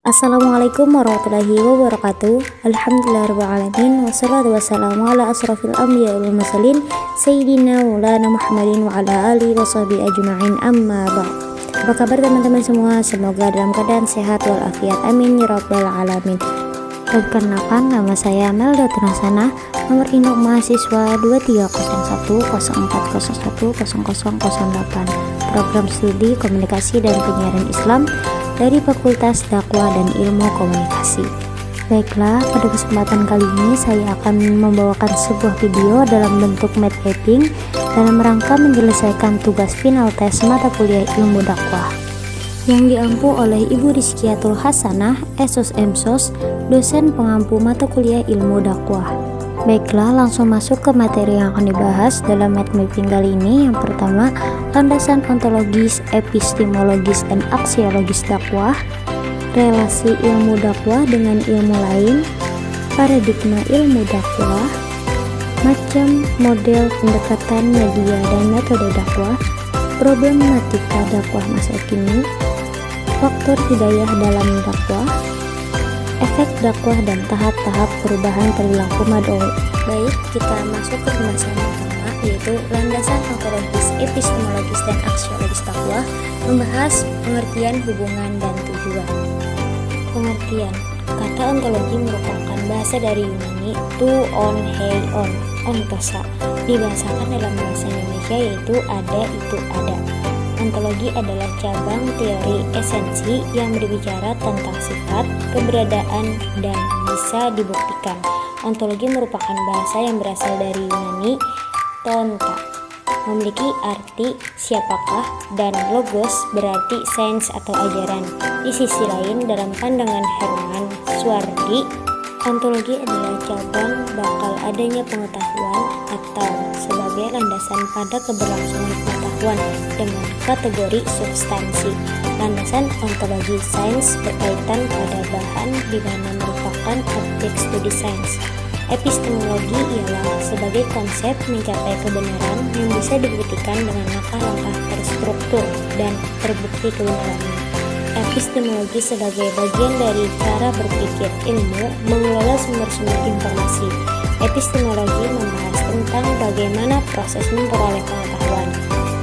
Assalamualaikum warahmatullahi wabarakatuh. Alhamdulillahirrahmanirrahim. Wassalatu wassalamu ala asrafil anbiya wal mursalin Sayyidina Maulana Muhammadin wa ala alihi wa sahbihi ajma'in, amma ba'd. Apa kabar teman-teman semua? Semoga dalam keadaan sehat walafiat, amin ya rabbal alamin. Perkenalkan, nama saya Melda Tunasana, nomor induk mahasiswa 230104010008, program studi komunikasi dan penyiaran Islam dari Fakultas Dakwah dan Ilmu Komunikasi. Baiklah, pada kesempatan kali ini saya akan membawakan sebuah video dalam bentuk mapping dalam rangka menyelesaikan tugas final tes mata kuliah ilmu dakwah yang diampu oleh Ibu Rizkiatul Hasanah, Esos Emsos, dosen pengampu mata kuliah ilmu dakwah. Baiklah, langsung masuk ke materi yang akan dibahas dalam mapping kali ini. Yang pertama, landasan ontologis, epistemologis, dan aksiologis dakwah, relasi ilmu dakwah dengan ilmu lain, paradigma ilmu dakwah, macam model pendekatan media dan metode dakwah, problematika dakwah masa kini, faktor hidayah dalam dakwah, efek dakwah dan tahap-tahap perubahan perilaku mad'u. Baik, kita masuk ke pembahasan pertama, yaitu landasan ontologis, epistemologis, dan aksiologis dakwah, membahas pengertian, hubungan, dan tujuan. Pengertian: kata ontologi merupakan bahasa dari Yunani to, on, hei, ontosa, dibahasakan dalam bahasa Indonesia yaitu ada, itu, ada. Ontologi adalah cabang teori esensi yang berbicara tentang sifat, keberadaan, dan bisa dibuktikan. Ontologi merupakan bahasa yang berasal dari Yunani tonta, memiliki arti siapakah, dan logos berarti sains atau ajaran. Di sisi lain, dalam pandangan Herman Swardi, ontologi adalah cabang bakal adanya pengetahuan atau sebagai landasan pada keberlangsungan pengetahuan dengan kategori substansi. Landasan ontologi sains berkaitan pada bahan di mana merupakan objek studi sains. Epistemologi ialah sebagai konsep mencapai kebenaran yang bisa dibuktikan dengan langkah-langkah terstruktur dan terbukti kebenarannya. Epistemologi sebagai bagian dari cara berpikir ilmu mengelola sumber-sumber informasi. Epistemologi membahas tentang bagaimana proses memperoleh pengetahuan.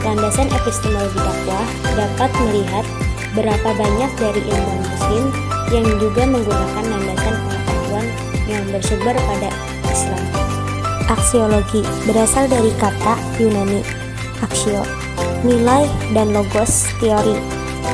Landasan epistemologi dakwah dapat melihat berapa banyak dari ilmuwan muslim yang juga menggunakan landasan pengetahuan yang bersumber pada Islam. Aksiologi berasal dari kata Yunani aksio, nilai, dan logos, teori,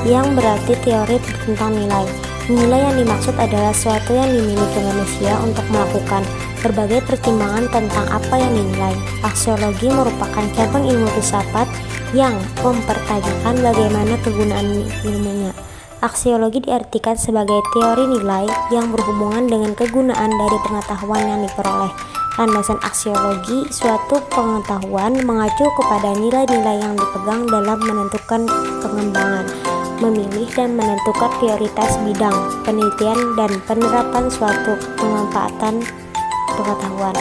yang berarti teori tentang nilai. Nilai yang dimaksud adalah sesuatu yang dimiliki manusia untuk melakukan berbagai pertimbangan tentang apa yang dinilai. Aksiologi merupakan cabang ilmu filsafat yang mempertanyakan bagaimana kegunaan ilmunya. Aksiologi diartikan sebagai teori nilai yang berhubungan dengan kegunaan dari pengetahuan yang diperoleh. Landasan aksiologi suatu pengetahuan mengacu kepada nilai-nilai yang dipegang dalam menentukan pengembangan, memilih dan menentukan prioritas bidang penelitian dan penerapan suatu pemanfaatan pengetahuan.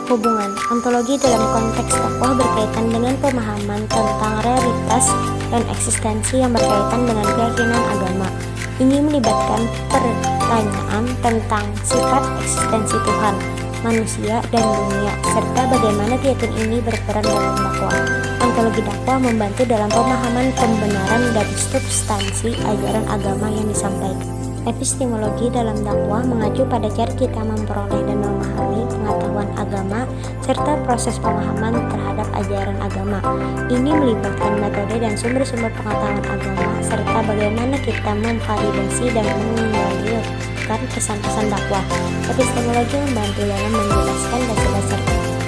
Hubungan ontologi dalam konteks dakwah berkaitan dengan pemahaman tentang realitas dan eksistensi yang berkaitan dengan keyakinan agama. Ini melibatkan pertanyaan tentang sifat eksistensi Tuhan, manusia, dan dunia, serta bagaimana keyakinan ini berperan dalam dakwah. Ontologi dakwah membantu dalam pemahaman pembenaran dan substansi ajaran agama yang disampaikan. Epistemologi dalam dakwah mengacu pada cara kita memperoleh dan memahami pengetahuan agama serta proses pemahaman terhadap ajaran agama. Ini melibatkan metode dan sumber-sumber pengetahuan agama serta bagaimana kita memvalidasi dan mengendalikan pesan-pesan dakwah. Epistemologi membantu dalam menjelaskan dasar-dasar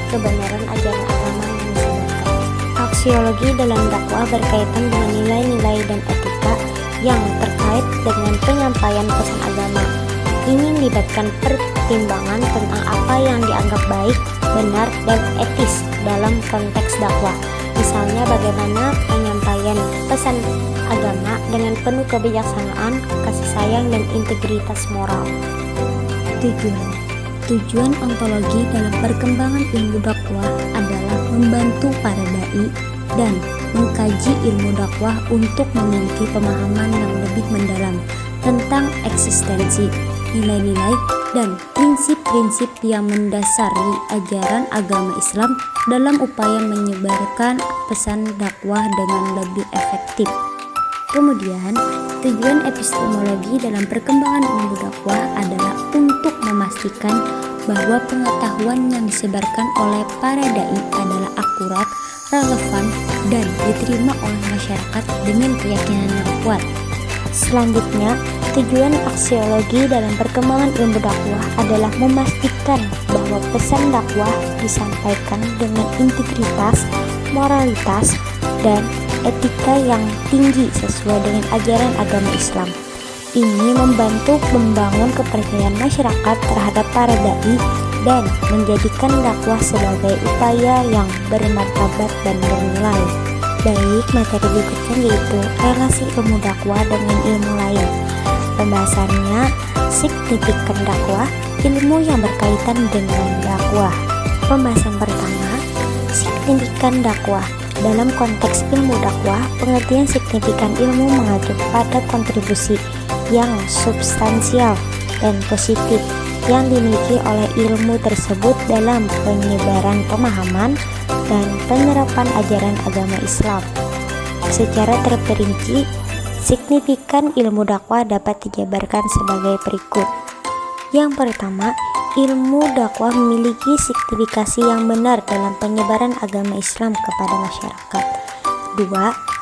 kebenaran ajaran agama yang disebarkan. Aksiologi dalam dakwah berkaitan dengan nilai-nilai dan etika yang terkait dengan penyampaian pesan agama. Ini melibatkan pertimbangan tentang apa yang dianggap baik, benar, dan etis dalam konteks dakwah. Misalnya bagaimana penyampaian pesan agama dengan penuh kebijaksanaan, kasih sayang, dan integritas moral. Tujuan ontologi dalam perkembangan ilmu dakwah adalah membantu para dai dan mengkaji ilmu dakwah untuk memiliki pemahaman yang lebih mendalam tentang eksistensi, nilai-nilai, dan prinsip-prinsip yang mendasari ajaran agama Islam dalam upaya menyebarkan pesan dakwah dengan lebih efektif. Kemudian, tujuan epistemologi dalam perkembangan ilmu dakwah adalah untuk memastikan bahwa pengetahuan yang disebarkan oleh para dai adalah akurat, relevan, dan diterima oleh masyarakat dengan keyakinan yang kuat. Selanjutnya, tujuan aksiologi dalam perkembangan ilmu dakwah adalah memastikan bahwa pesan dakwah disampaikan dengan integritas, moralitas, dan etika yang tinggi sesuai dengan ajaran agama Islam. Ini membantu membangun kepercayaan masyarakat terhadap para dai dan menjadikan dakwah sebagai upaya yang bermartabat dan bernilai. Baik, materi berikutnya yaitu relasi ilmu dakwah dengan ilmu lain. Pembahasannya signifikan dakwah, ilmu yang berkaitan dengan dakwah. Pembahasan pertama, signifikan dakwah. Dalam konteks ilmu dakwah, pengertian signifikan ilmu mengacu pada kontribusi yang substansial dan positif yang dimiliki oleh ilmu tersebut dalam penyebaran pemahaman dan penerapan ajaran agama Islam. Secara terperinci, signifikan ilmu dakwah dapat dijabarkan sebagai berikut. Yang pertama, ilmu dakwah memiliki signifikasi yang benar dalam penyebaran agama Islam kepada masyarakat. 2.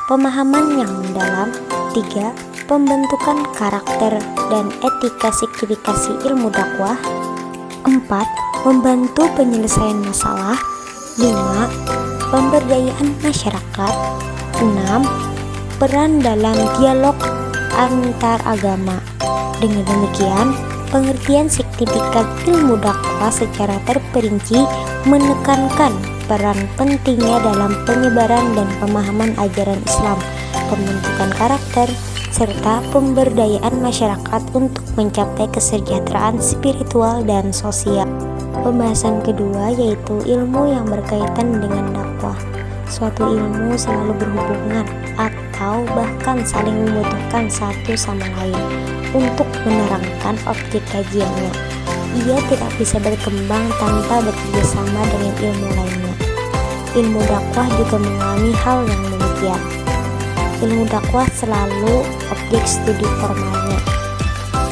Pemahaman yang mendalam. 3. Pembentukan karakter dan etika signifikasi ilmu dakwah. 4. Membantu penyelesaian masalah. 5. Pemberdayaan masyarakat. 6. Peran dalam dialog antar agama. Dengan demikian, pengertian signifikan ilmu dakwah secara terperinci menekankan peran pentingnya dalam penyebaran dan pemahaman ajaran Islam, pembentukan karakter, serta pemberdayaan masyarakat untuk mencapai kesejahteraan spiritual dan sosial. Pembahasan kedua yaitu ilmu yang berkaitan dengan dakwah. Suatu ilmu selalu berhubungan atau bahkan saling membutuhkan satu sama lain untuk menerangkan objek kajiannya. Ia tidak bisa berkembang tanpa bekerjasama dengan ilmu lainnya. Ilmu dakwah juga mengalami hal yang demikian. Ilmu dakwah selalu objek studi formalnya.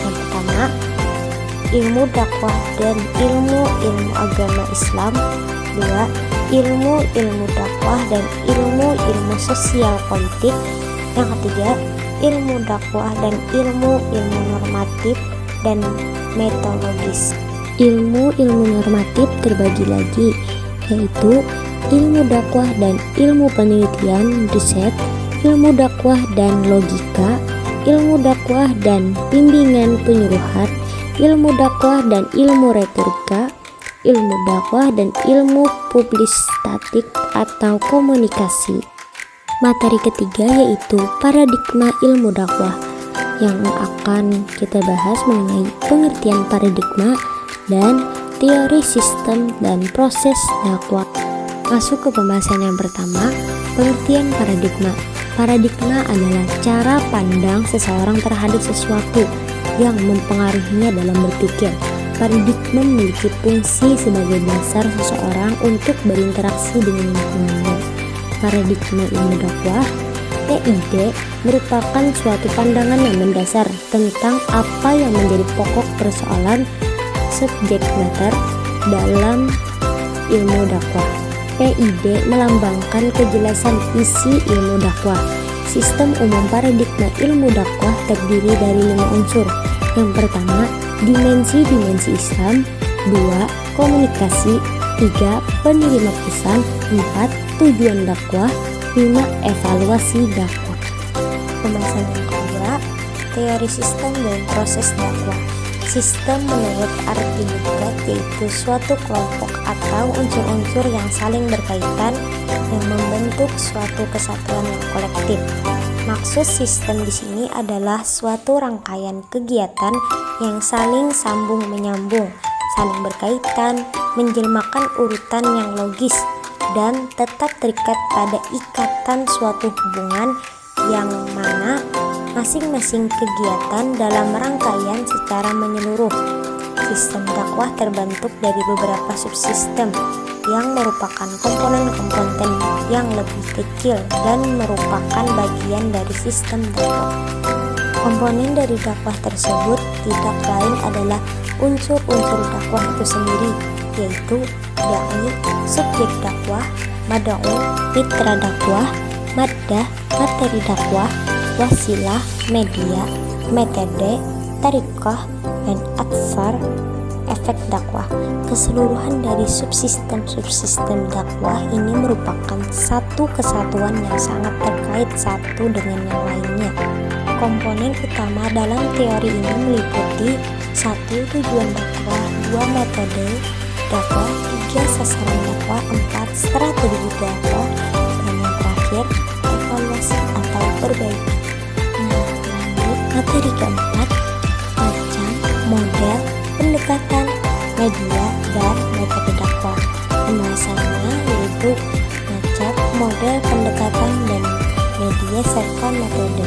Yang pertama, ilmu dakwah dan ilmu agama Islam. 2. Ilmu dakwah dan ilmu sosial politik. Yang ketiga, ilmu dakwah dan ilmu normatif dan metodologis. Ilmu normatif terbagi lagi, yaitu ilmu dakwah dan ilmu penelitian riset, ilmu dakwah dan logika, ilmu dakwah dan bimbingan penyuluhan, ilmu dakwah dan ilmu retorika, ilmu dakwah dan ilmu publisistik atau komunikasi. Materi ketiga yaitu paradigma ilmu dakwah, yang akan kita bahas mengenai pengertian paradigma dan teori sistem dan proses dakwah. Masuk ke pembahasan yang pertama, pengertian paradigma. Paradigma adalah cara pandang seseorang terhadap sesuatu yang mempengaruhinya dalam berpikir. Paradigma memiliki fungsi sebagai dasar seseorang untuk berinteraksi dengan lingkungannya. Paradigma ilmu dakwah (PID) merupakan suatu pandangan yang mendasar tentang apa yang menjadi pokok persoalan subjek matter dalam ilmu dakwah. PID melambangkan kejelasan isi ilmu dakwah. Sistem umum paradigma ilmu dakwah terdiri dari 5 unsur. Yang pertama, dimensi Islam. 2. Komunikasi. 3. Penerima pesan. 4. Tujuan dakwah. 5. Evaluasi dakwah. Pembahasan yang kedua, teori sistem dan proses dakwah. Sistem menurut arti dekat yaitu suatu kelompok atau unsur-unsur yang saling berkaitan yang membentuk suatu kesatuan yang kolektif. Maksud sistem di sini adalah suatu rangkaian kegiatan yang saling sambung menyambung, saling berkaitan, menjelmakan urutan yang logis dan tetap terikat pada ikatan suatu hubungan yang mana masing-masing kegiatan dalam rangkaian secara menyeluruh. Sistem dakwah terbentuk dari beberapa subsistem yang merupakan komponen-komponen yang lebih kecil dan merupakan bagian dari sistem dakwah. Komponen dari dakwah tersebut tidak lain adalah unsur-unsur dakwah itu sendiri, yaitu dai, subjek dakwah, mad'u, mitra dakwah, maddah, materi dakwah, wasilah, media, metode, tariqah, dan atsar, efek dakwah. Keseluruhan dari subsistem dakwah ini merupakan satu kesatuan yang sangat terkait satu dengan yang lainnya. Komponen utama dalam teori ini meliputi 1. Tujuan dakwah, 2. Metode dakwah, 3. Sasaran dakwah, 4. Strategi dakwah, dan yang terakhir evaluasi atau perbaiki. Lanjut, materi keempat, macam, model, pendekatan, media, dan metode dakwah. Pembahasannya yaitu macam, model, pendekatan, dan media serta metode.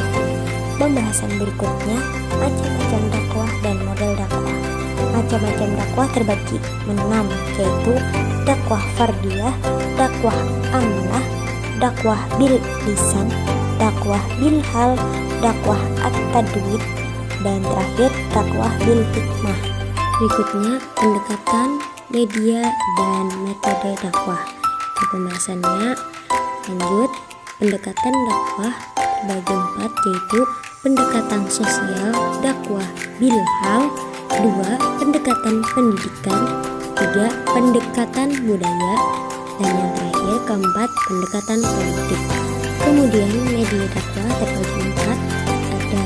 Pembahasan berikutnya, macam-macam dakwah dan model dakwah. Macam-macam dakwah terbagi menenam, yaitu dakwah fardiyah, dakwah amlah, dakwah bil lisan, dakwah bil hal, dakwah at-tadwid, dan terakhir dakwah bil hikmah. Berikutnya pendekatan, media, dan metode dakwah. Pembahasannya lanjut, pendekatan dakwah terbagi 4, yaitu pendekatan sosial, dakwah bil hal, 2. Pendekatan pendidikan, 3. Pendekatan budaya, dan yang terakhir keempat, pendekatan politik. Kemudian media dakwah terbagi 4, ada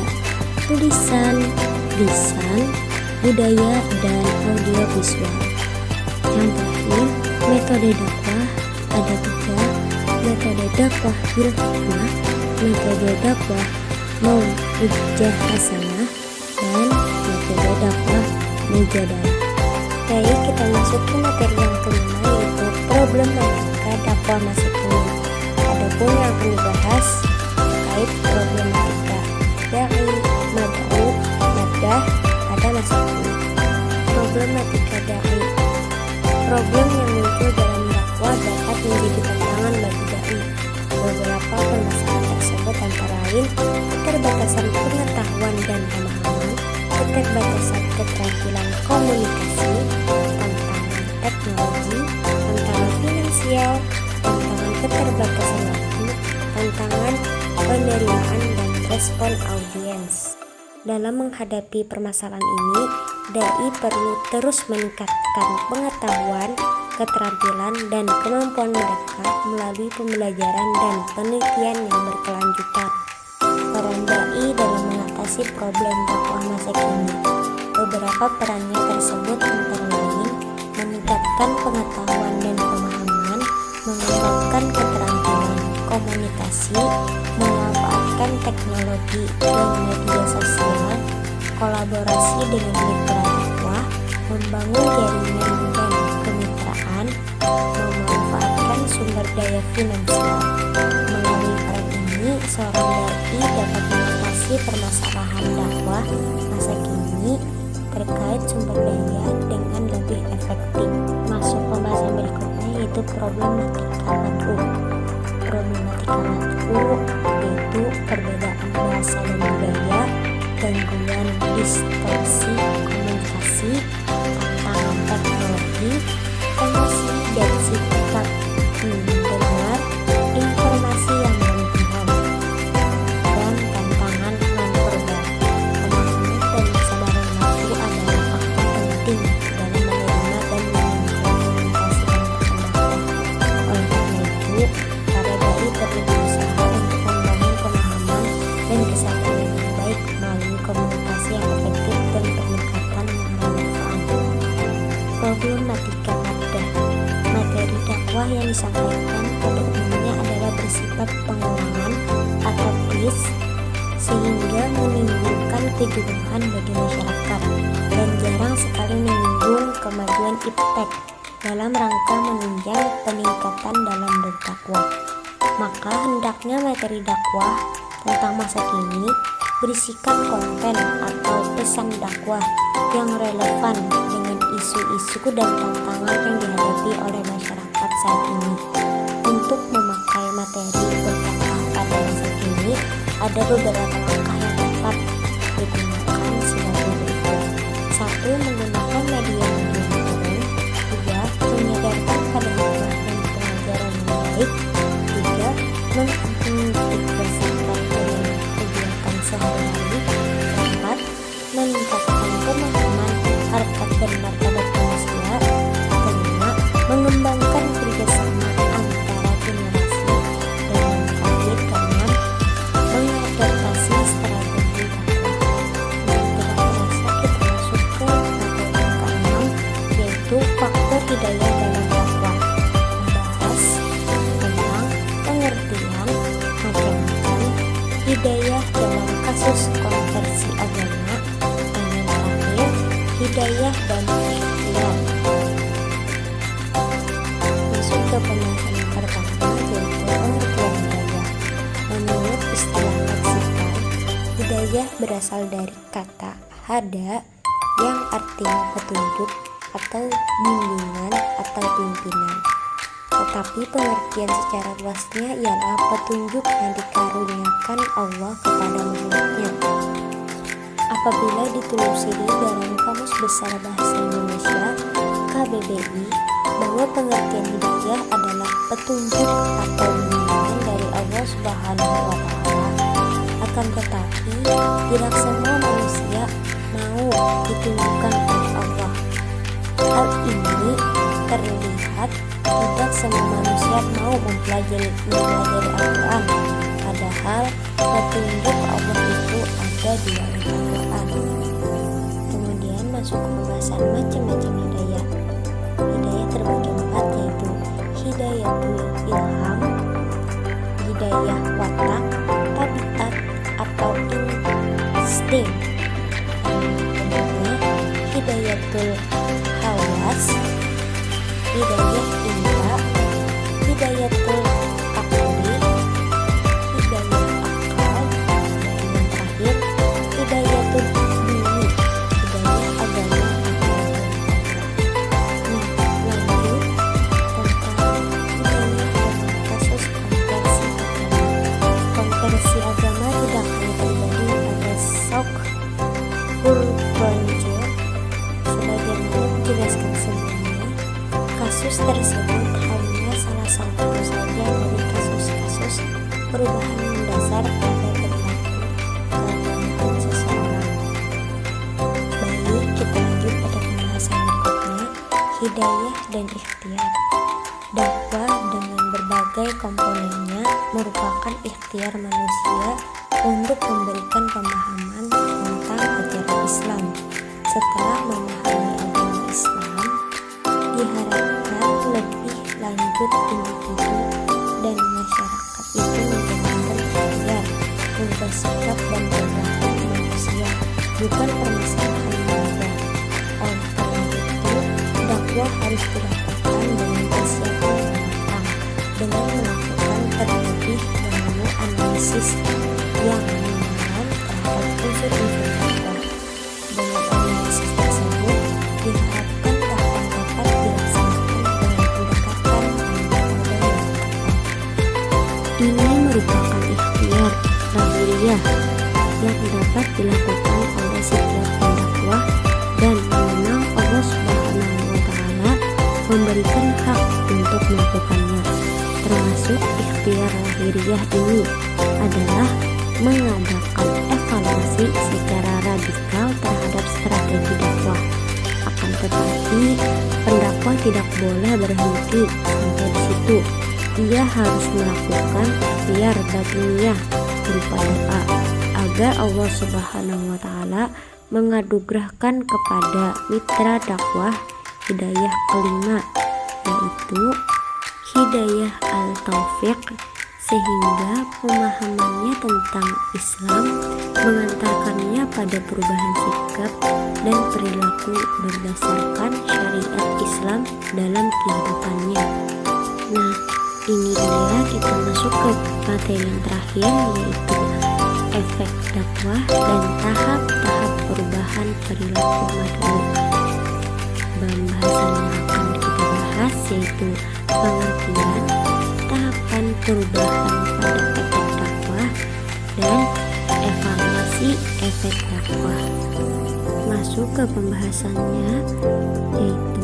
tulisan, lisan, budaya, dan audio visual. Yang terakhir, metode dakwah ada 3, metode dakwah bil hikmah, metode dakwah mau'izah hasanah, dan metode dakwah mujadalah. Baik, kita masuk ke materi yang kelima, yaitu problematika dakwah masa kini. Adapun yang akan dibahas terkait problematika dai, mad'u, maddah pada masa kini. Problematika dai. Problem yang muncul dalam dakwah dapat menjadi tantangan bagi dai. Beberapa permasalahan tersebut antara lain keterbatasan pengetahuan dan pemahaman, keterbatasan keterampilan komunikasi, tantangan teknologi, tantangan finansial, tantangan keterbatasan waktu, tantangan penerimaan dan respon audiens. Dalam menghadapi permasalahan ini, dai perlu terus meningkatkan pengetahuan, keterampilan, dan kemampuan mereka melalui pembelajaran dan penelitian yang berkelanjutan. Peran dai dalam mengatasi problem dakwah masa kini. Beberapa perannya tersebut antara lain meningkatkan pengetahuan dan pemahaman, mengembangkan keterampilan komunikasi, memanfaatkan teknologi dan media sosial, kolaborasi dengan mitra dakwah, membangun jaringan dan kemitraan, memanfaatkan sumber daya finansial. Melalui peran ini, seorang dai dapat mengatasi permasalahan dakwah masa kini terkait sumber daya dengan lebih efektif. Masuk pembahasan berikutnya, yaitu problematika mad'u. Problematika mad'u yaitu perbedaan bahasa dan budaya, gangguan distorsi komunikasi, tantangan teknologi, emosi dan sikap mendengar informasi yang berlebihan, dan tantangan non-verbal. Pemahaman dan kesadaran waktu adalah faktor penting dalam menerima dan mengimplementasikan pendapat. Oleh karena itu, para dai perlu berusaha untuk membangun pemahaman dan kesadaran yang baik melalui komunikasi yang efektif dan pendekatan yang relevan. Problematika maddah. Materi dakwah yang disampaikan pada umumnya adalah bersifat pengulangan atau quiz, sehingga menimbulkan kejenuhan bagi masyarakat dan jarang sekali menyinggung kemajuan iptek dalam rangka menunjang peningkatan dalam berdakwah. Maka hendaknya materi dakwah tentang masa kini berisikan konten atau pesan dakwah yang relevan dengan isu-isu dan tantangan yang dihadapi oleh masyarakat saat ini. Untuk memakai materi berdakwah pada masa kini, ada beberapa langkah yang dapat digunakan sebagai berikut. 1. Menggunakan media-media modern. 2. Menyadarkan pada hikmah dan pengajaran yang baik. 3. Mengintegrasikan dengan kegiatan sehari-hari. 4. Meningkatkan pemahaman harkat dan martabat manusia. 5. Mengembangkan kerjasama antara generasi. Dan yang terakhir, ke-6, mengadaptasi strategi dakwah. Dan tidak terasa kita masuk ke materi yang ke-6, yaitu faktor hidayah dalam dakwah. Membahas tentang pengertian macam-macam hidayah dalam kasus konversi agama. Dan yang terakhir, hidayah dan ikhtiar. Masuk ke pembahasan yang pertama, yaitu pengertian hidayah. Menurut istilah leksikal, hidayah berasal dari kata hada yang artinya petunjuk atau bimbingan atau pimpinan. Tetapi pengertian secara luasnya ialah petunjuk yang dikaruniakan Allah kepada makhluknya. Apabila ditelusuri dalam Kamus Besar Bahasa Indonesia KBBI, bahwa pengertian hidayah adalah petunjuk atau bimbingan dari Allah Subhanahu wa Ta'ala. Akan tetapi tidak semua manusia mau ditunjukkan oleh Allah. Hal ini terlihat tidak semua manusia mau mempelajari Al-Quran, padahal petunjuk Allah itu ada di dalam Al-Quran. Kemudian masuk ke pembahasan macam-macam hidayah. Hidayah terbagi 4, yaitu hidayatul ilham, hidayah watak, tabiat atau insting. Kemudian hidayatul hawas, hidayah indra, hidayatul akli, hidayah akal, dan yang terakhir hidayatul dini, hidayah agama. Lanjut tentang hidayah dalam kasus konversi agama. Konversi agama tidak hanya terjadi pada Sauk Hurbanjo sebagaimana dijelaskan sebelumnya. Kasus tersebut hanya salah satu saja dari kasus-kasus perubahan mendasar pada perilaku keagamaan seseorang. Baik, kita lanjut pada pembahasan berikutnya, hidayah dan ikhtiar. Dakwah dengan berbagai komponennya merupakan ikhtiar manusia untuk memberikan pemahaman tentang ajaran Islam. Setelah memahami agama Islam, diharapkan lebih lanjut individu dan masyarakat itu menjalankan ikhtiar, merubah sikap dan perilaku manusia, bukan permasalahan manusia. Oleh karena itu, dakwah harus dilakukan dengan persiapan yang matang, dengan melakukan terlebih dahulu analisis yang mendalam terhadap unsur-unsur dakwah. Dengan analisis tersebut, diharapkan dakwah dapat dilaksanakan dengan pendekatan dan metode yang tepat. Ini merupakan ikhtiar lahiriah yang dapat dilakukan oleh setiap pendakwah dan mengenal Allah Subhanahu wa Ta'ala memberikan hak untuk melakukannya. Termasuk ikhtiar lahiriah ini adalah mengadakan evaluasi secara radikal terhadap strategi dakwah. Akan tetapi, pendakwah tidak boleh berhenti sampai di situ. Ia harus melakukan ikhtiar batiniah berupa doa agar Allah Subhanahu wa Ta'ala menganugerahkan kepada mitra dakwah hidayah kelima, yaitu hidayah al-taufiq, sehingga pemahamannya tentang Islam mengantarkannya pada perubahan sikap dan perilaku berdasarkan syariat Islam dalam kehidupannya. Nah, ini dia kita masuk ke materi yang terakhir, yaitu efek dakwah, dan tahap-tahap perubahan perilaku mad'u. Pembahasan yang akan kita bahas yaitu pengertian, tahapan perubahan pada efek dakwah, dan evaluasi efek dakwah. Masuk ke pembahasannya, yaitu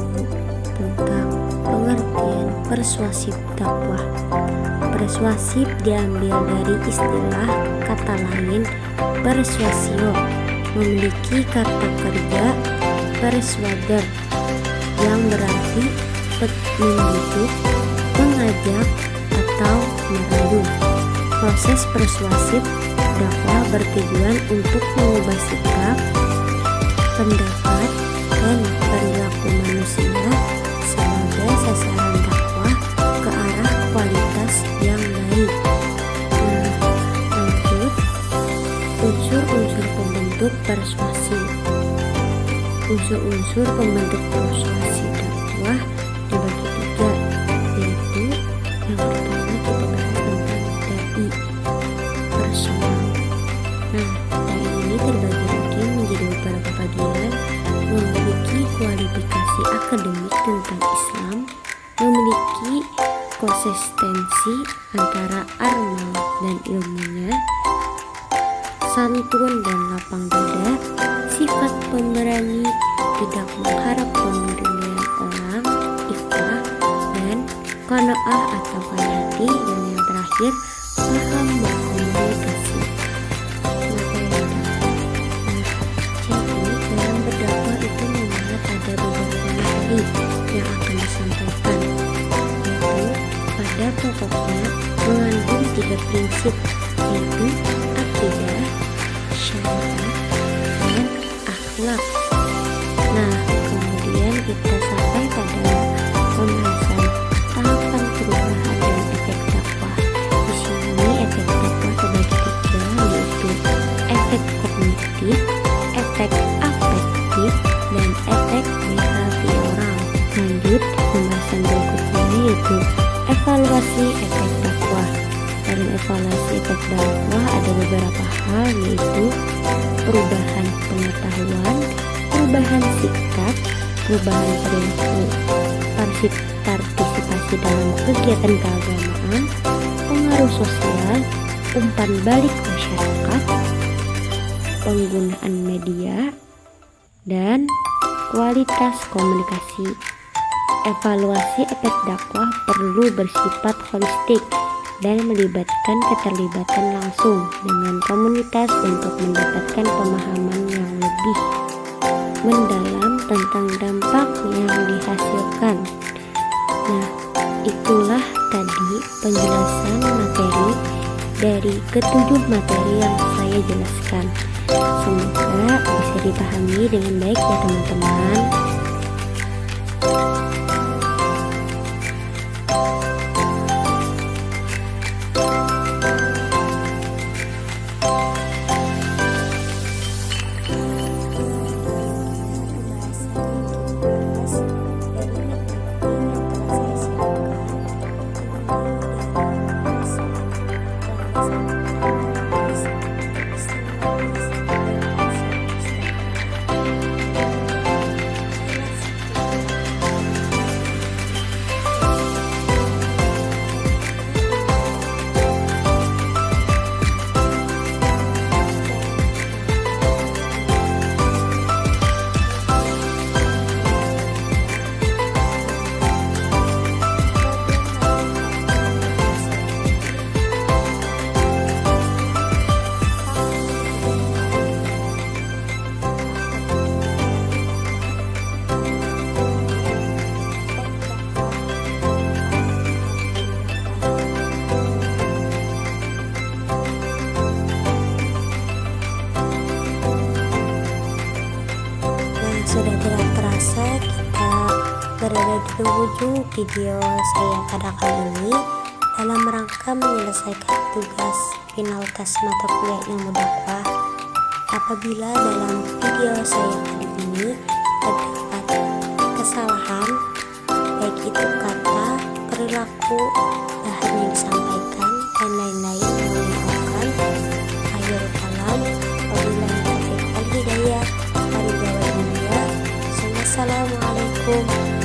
tentang pengertian persuasif dakwah. Persuasif diambil dari istilah kata lain persuasio, memiliki kata kerja persuader yang berarti mendidik, mengajak, atau merayu. Proses persuasif dakwah bertujuan untuk mengubah sikap, pendapat, dan perilaku manusia sebagai sasaran dakwah ke arah kualitas yang baik. Nah, lanjut, unsur-unsur pembentuk persuasi. Unsur-unsur pembentuk persuasi dakwah dibagi tiga, yaitu yang pertama kita bahas tentang dai personal. Nah, dai ini terbagi lagi menjadi beberapa bagian, memiliki kualifikasi akademik tentang Islam, memiliki konsistensi antara amal dan ilmunya, santun dan lapang dada, sifat pemberani, tidak mengharap pemberian orang, ikhlas, dan qanaah atau hati, dan yang terakhir paham berkomunikasi. Jadi dalam berdakwah itu memang ada beberapa materi yang akan disampaikan, yaitu pada pokoknya mengandung 3 prinsip, yaitu akidah, syariat, dan akhlak. Nah, kemudian kita sampai pada pembahasan tahapan perubahan dan efek dakwah. Di sini efek dakwah terbagi tiga, yaitu efek kognitif, efek afektif, dan efek behavioral. Lanjut, pembahasan berikutnya yaitu evaluasi efek dakwah. Dalam evaluasi efek dakwah ada beberapa hal, yaitu perubahan pengetahuan, perubahan sikap, perubahan perilaku, partisipasi dalam kegiatan keagamaan, pengaruh sosial, umpan balik masyarakat, penggunaan media, dan kualitas komunikasi. Evaluasi efek dakwah perlu bersifat holistik dan melibatkan keterlibatan langsung dengan komunitas untuk mendapatkan pemahaman yang lebih mendalam tentang dampak yang dihasilkan. Nah, itulah tadi penjelasan materi dari ketujuh materi yang saya jelaskan. Semoga bisa dipahami dengan baik ya teman-teman. Sudah tidak terasa kita berada di penghujung video saya pada kali ini dalam rangka menyelesaikan tugas final tes mata kuliah ilmu dakwah. Apabila dalam video saya kali ini terdapat kesalahan, baik itu kata, perilaku, bahan yang disampaikan, dan lain-lain yang menyebabkan ayo Wassalamualaikum